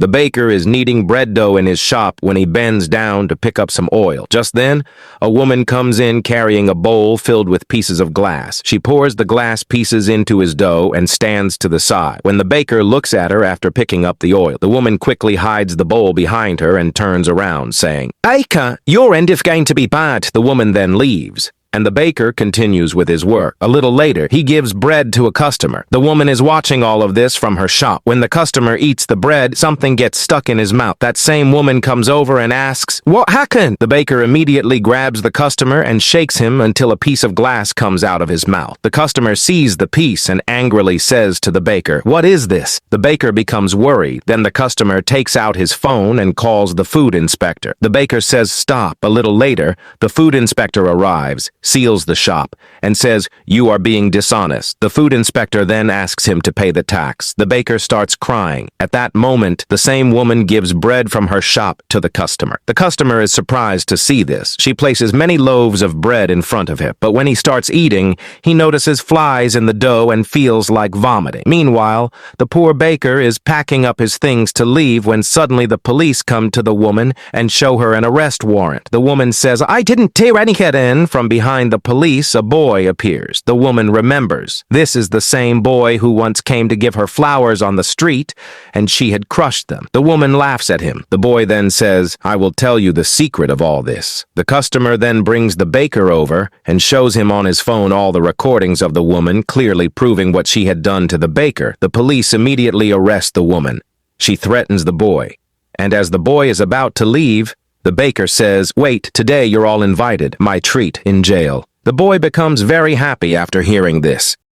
The baker is kneading bread dough in his shop when he bends down to pick up some oil. Just then, a woman comes in carrying a bowl filled with pieces of glass. She pours the glass pieces into his dough and stands to the side. When the baker looks at her after picking up the oil, the woman quickly hides the bowl behind her and turns around, saying, "Baker, your end is going to be bad." The woman then leaves, and the baker continues with his work. A little later, he gives bread to a customer. The woman is watching all of this from her shop. When the customer eats the bread, something gets stuck in his mouth. That same woman comes over and asks, "What happened?" The baker immediately grabs the customer and shakes him until a piece of glass comes out of his mouth. The customer sees the piece and angrily says to the baker, "What is this?" The baker becomes worried. Then the customer takes out his phone and calls the food inspector. The baker says stop. A little later, the food inspector arrives, seals the shop, and says, "You are being dishonest." The food inspector then asks him to pay the tax. The baker starts crying. At that moment, the same woman gives bread from her shop to the customer. The customer is surprised to see this. She places many loaves of bread in front of him, but when he starts eating, he notices flies in the dough and feels like vomiting. Meanwhile, the poor baker is packing up his things to leave when suddenly the police come to the woman and show her an arrest warrant. The woman says, "I didn't tear any head in." From behind the police, a boy appears. The woman remembers. This is the same boy who once came to give her flowers on the street, and she had crushed them. The woman laughs at him. The boy then says, "I will tell you the secret of all this." The customer then brings the baker over and shows him on his phone all the recordings of the woman, clearly proving what she had done to the baker. The police immediately arrest the woman. She threatens the boy, and as the boy is about to leave, the baker says, "Wait, today you're all invited. My treat in jail." The boy becomes very happy after hearing this.